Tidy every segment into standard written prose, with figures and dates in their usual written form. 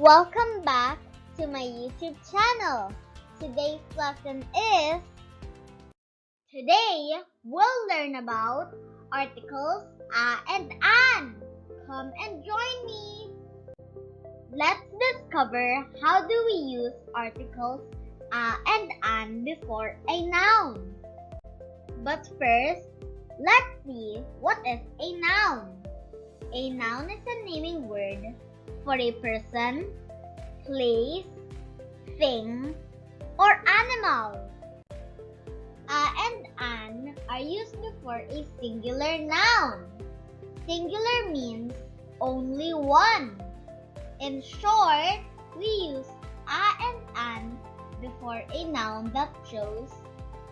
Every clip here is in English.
Welcome back to my YouTube channel. Today's lesson is, today we'll learn about articles a and an. Come and join me. Let's discover how do we use articles a and an before a noun. But first, let's see what is a noun. A noun is a naming word for a person, place, thing, or animal. A and an are used before a singular noun. Singular means only one. In short, we use a and an before a noun that shows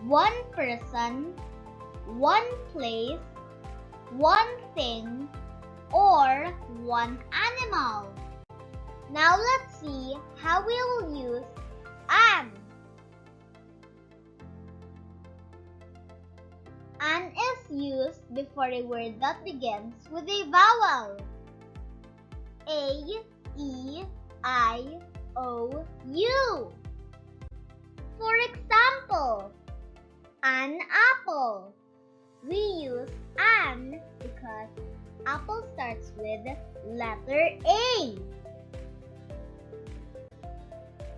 one person, one place, one thing, or one animal. Now let's see how we will use an. An is used before a word that begins with a vowel. A, E, I, O, U. For example, an apple. We use an because apple starts with letter A.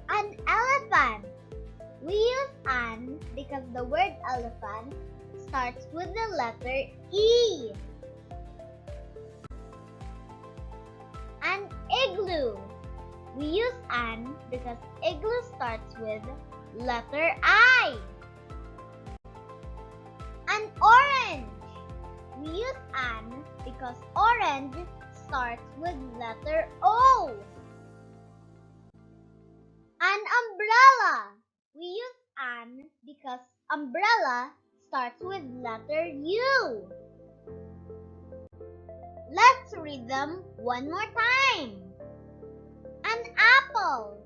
An elephant. We use an because the word elephant starts with the letter E. An igloo. We use an because igloo starts with letter I. An orange. We use an because orange starts with letter O. An umbrella. We use an because umbrella starts with letter U. Let's read them one more time. An apple,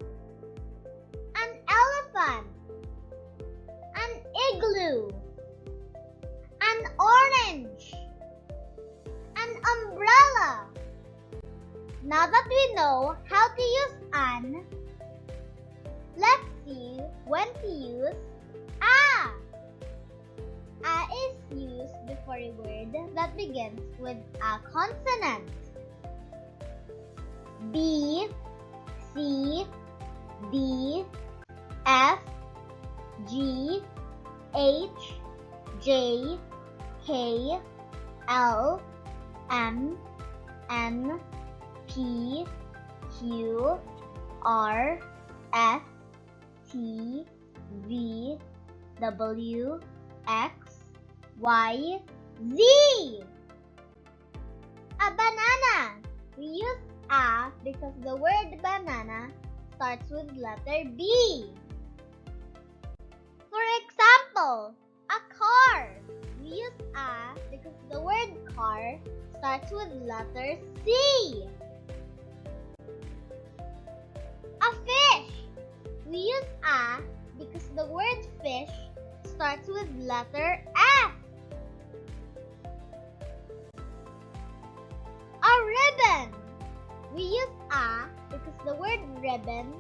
an elephant, an igloo, an orange, an umbrella. Now that we know how to use an, let's see when to use a. A is used before a word that begins with a consonant. B, C, D, F, G, H, J, K, L, M, N, P, Q, R, S, T, V, W, X, Y, Z. A banana. We use a because the word banana starts with letter B. For example, a car. We use a because the word car starts with letter C. A fish. We use a because the word fish starts with letter F. A ribbon. We use a because the word ribbon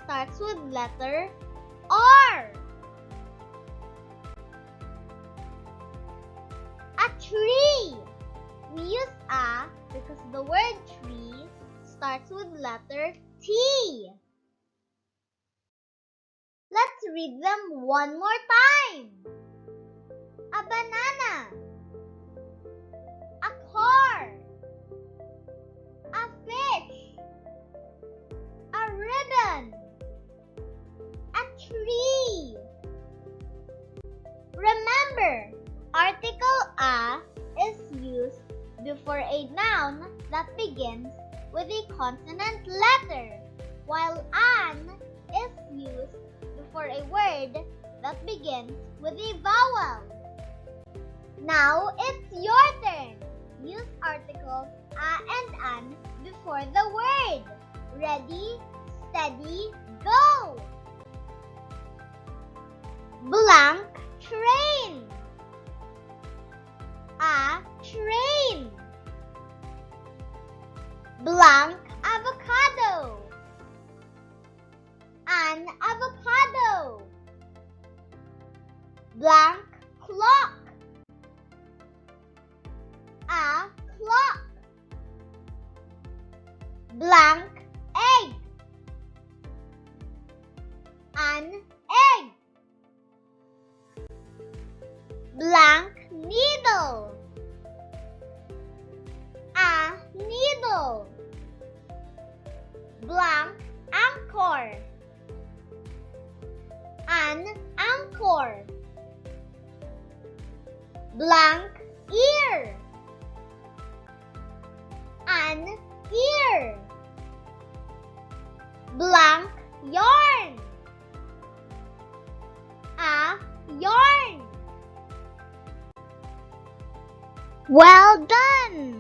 starts with letter R. A tree. We use a because the word tree starts with letter T. Let's read them one more time. A banana, a car, a fish, a ribbon, a tree. Remember, article a is used before a noun that begins with a consonant letter, while an is used before a word that begins with a vowel. Now it's your turn. Use articles a and an before the word. Ready, steady, go! Blank train. A train. Blank avocado. blank clock. A clock. Blank egg. An egg. Blank needle. A needle. Blank anchor. An anchor. Blank ear. An ear. Blank yarn. A yarn. Well done!